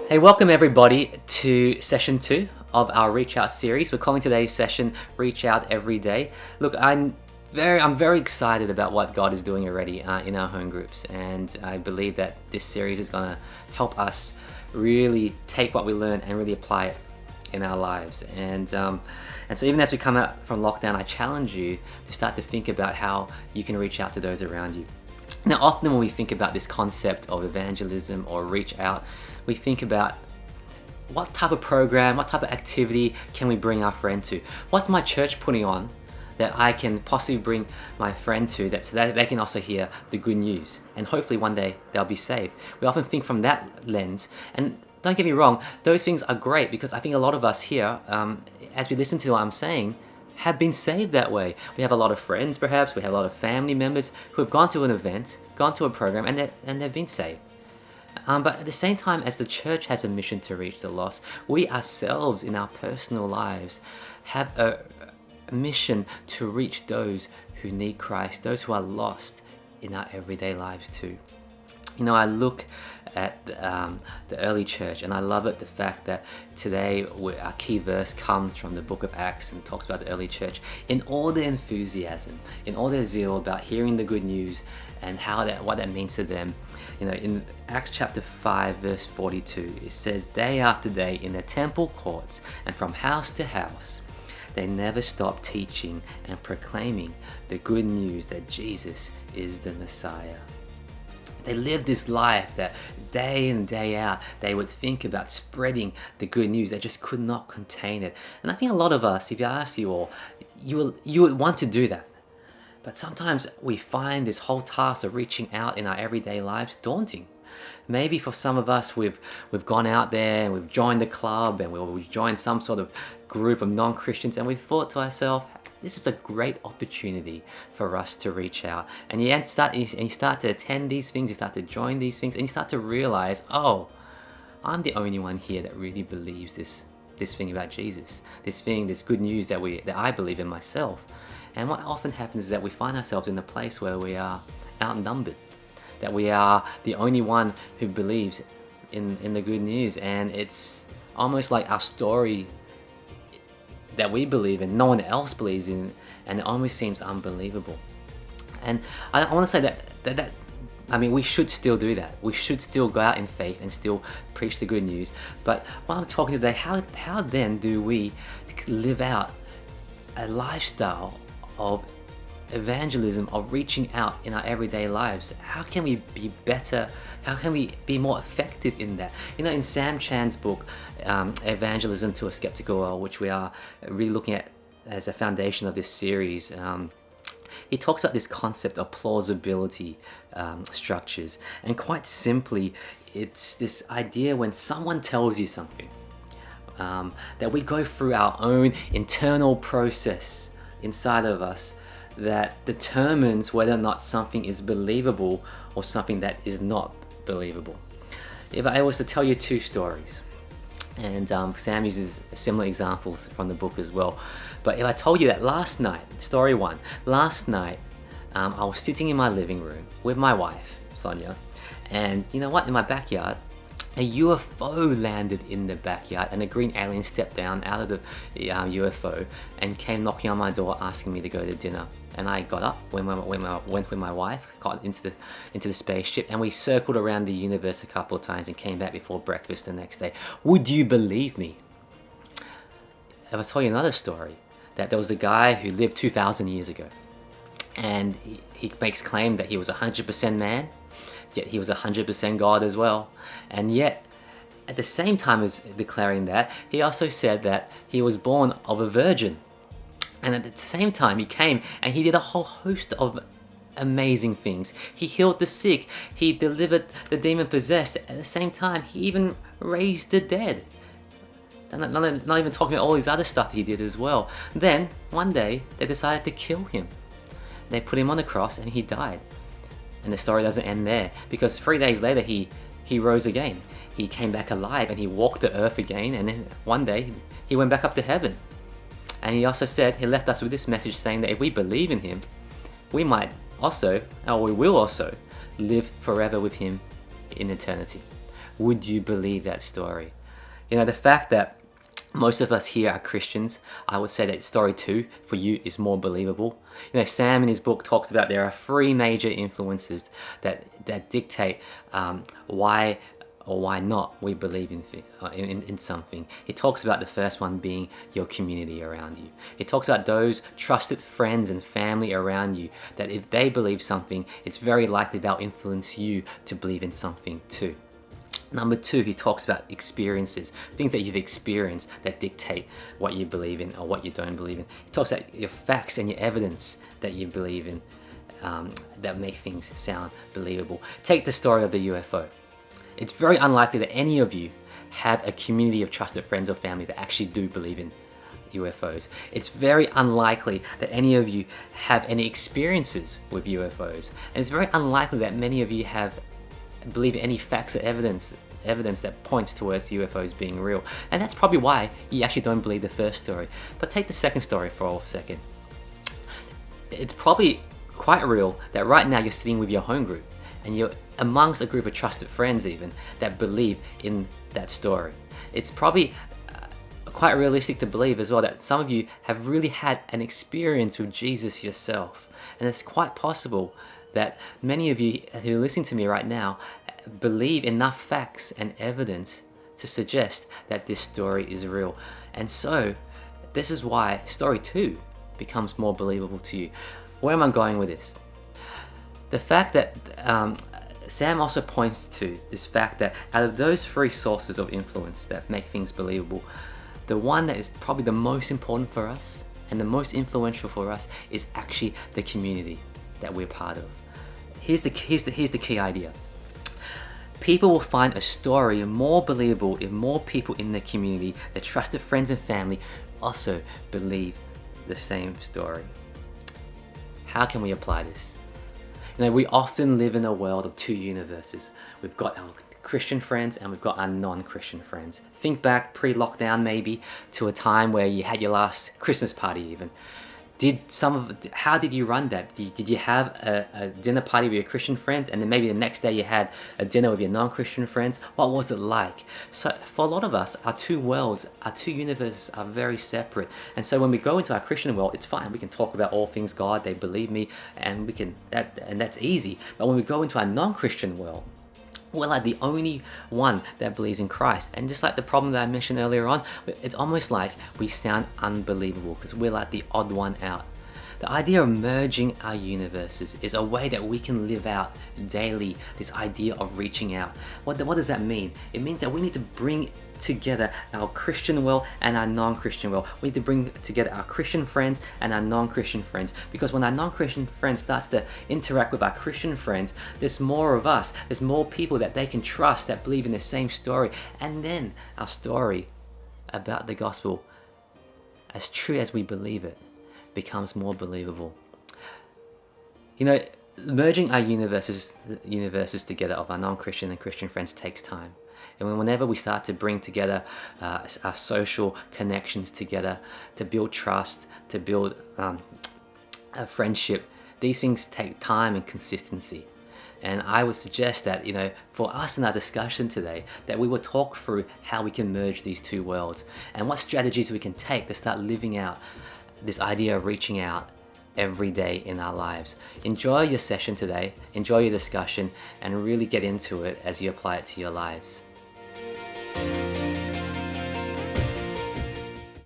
Hey, welcome everybody to session 2 of our Reach Out series. We're calling today's session Reach Out Every Day. Look, I'm very excited about what God is doing already in our home groups, and I believe that this series is going to help us really take what we learn and really apply it in our lives. And so even as we come out from lockdown, I challenge you to start to think about how you can reach out to those around you. Now, often when we think about this concept of evangelism or reach out, we think about what type of program, what type of activity can we bring our friend to? What's my church putting on that I can possibly bring my friend to, that so that they can also hear the good news, and hopefully one day they'll be saved. We often think from that lens, and don't get me wrong, those things are great, because I think a lot of us here, as we listen to what I'm saying, have been saved that way. We have a lot of friends, perhaps, we have a lot of family members who have gone to an event, gone to a program, and they've been saved. But at the same time, as the church has a mission to reach the lost, we ourselves in our personal lives have a mission to reach those who need Christ, those who are lost in our everyday lives too. You know, I look at the early church, and I love it, the fact that today our key verse comes from the book of Acts and talks about the early church in all their enthusiasm, in all their zeal about hearing the good news and what that means to them. You know, in Acts chapter 5 verse 42, it says, "Day after day in the temple courts and from house to house, they never stopped teaching and proclaiming the good news that Jesus is the Messiah." They lived this life that day in, day out, they would think about spreading the good news. They just could not contain it. And I think a lot of us, if I ask you all, you would want to do that. But sometimes we find this whole task of reaching out in our everyday lives daunting. Maybe for some of us, we've gone out there and we've joined the club, and we've joined some sort of group of non-Christians, and we've thought to ourselves, this is a great opportunity for us to reach out. And you start to attend these things, you start to join these things, and you start to realize, oh, I'm the only one here that really believes this thing about Jesus, this good news that I believe in myself. And what often happens is that we find ourselves in a place where we are outnumbered, that we are the only one who believes in the good news, and it's almost like our story that we believe in, no one else believes in, and it almost seems unbelievable. And I want to say that I mean, we should still do that. We should still go out in faith and still preach the good news. But what I'm talking today, how then do we live out a lifestyle of evangelism, of reaching out in our everyday lives? How can we be better? How can we be more effective in that? You know, in Sam Chan's book, Evangelism to a Skeptical World, which we are really looking at as a foundation of this series, he talks about this concept of plausibility structures. And quite simply, it's this idea when someone tells you something, that we go through our own internal process inside of us that determines whether or not something is believable or something that is not believable. If I was to tell you two stories, and Sam uses similar examples from the book as well, but if I told you that last night, story one, last night I was sitting in my living room with my wife, Sonia, and you know what, in my backyard, a UFO landed in the backyard, and a green alien stepped down out of the UFO and came knocking on my door asking me to go to dinner. And I got up, went with my wife, got into the spaceship, and we circled around the universe a couple of times and came back before breakfast the next day. Would you believe me? I'll tell you another story, that there was a guy who lived 2,000 years ago, and he makes claim that he was 100% man, yet he was 100% God as well. And yet, at the same time as declaring that, he also said that he was born of a virgin. And at the same time, he came and he did a whole host of amazing things. He healed the sick, he delivered the demon-possessed. At the same time, he even raised the dead. Not even talking about all his other stuff he did as well. Then, one day, they decided to kill him. They put him on the cross and he died. And the story doesn't end there, because 3 days later he rose again. He came back alive and he walked the earth again, and then one day he went back up to heaven. And he also said, he left us with this message saying that if we believe in him, we might also, or we will also, live forever with him in eternity. would you believe that story? The fact that most of us here are Christians, I would say that story 2 for you is more believable. Sam in his book talks about there are 3 major influences that dictate why or why not we believe in something. He talks about the first one being your community around you. He talks about those trusted friends and family around you, that if they believe something, it's very likely they'll influence you to believe in something too. Number 2, he talks about experiences, things that you've experienced that dictate what you believe in or what you don't believe in. He talks about your facts and your evidence that you believe in that make things sound believable. Take the story of the UFO. It's very unlikely that any of you have a community of trusted friends or family that actually do believe in UFOs. It's very unlikely that any of you have any experiences with UFOs. And it's very unlikely that many of you believe in any facts or evidence that points towards UFOs being real. And that's probably why you actually don't believe the first story. But take the second story for a second. It's probably quite real that right now you're sitting with your home group and you're amongst a group of trusted friends even that believe in that story. It's probably quite realistic to believe as well that some of you have really had an experience with Jesus yourself. And it's quite possible that many of you who are listening to me right now believe enough facts and evidence to suggest that this story is real. And so this is why story 2 becomes more believable to you. Where am I going with this? The fact that Sam also points to this fact that out of those 3 sources of influence that make things believable, the one that is probably the most important for us and the most influential for us is actually the community that we're part of. Here's the key idea. People will find a story more believable if more people in the community, their trusted friends and family, also believe the same story. How can we apply this? We often live in a world of 2 universes. We've got our Christian friends and we've got our non-Christian friends. Think back pre-lockdown maybe to a time where you had your last Christmas party even. How did you run that? Did you have a dinner party with your Christian friends and then maybe the next day you had a dinner with your non-Christian friends? What was it like? So for a lot of us, our 2 worlds, our 2 universes are very separate. And so when we go into our Christian world, it's fine. We can talk about all things God, they believe me, and that's easy. But when we go into our non-Christian world, we're like the only one that believes in Christ. And just like the problem that I mentioned earlier on, it's almost like we sound unbelievable because we're like the odd one out. The idea of merging our universes is a way that we can live out daily this idea of reaching out. What does that mean? It means that we need to bring together our Christian world and our non-Christian world. We need to bring together our Christian friends and our non-Christian friends, because when our non-Christian friends starts to interact with our Christian friends, there's more of us, there's more people that they can trust that believe in the same story, and then our story about the gospel, as true as we believe it, becomes more believable. Merging our universes together of our non-Christian and Christian friends takes time. And whenever we start to bring together our social connections together to build trust, to build a friendship, these things take time and consistency. And I would suggest that, for us in our discussion today, that we will talk through how we can merge these 2 worlds and what strategies we can take to start living out this idea of reaching out every day in our lives. Enjoy your session today, enjoy your discussion, and really get into it as you apply it to your lives.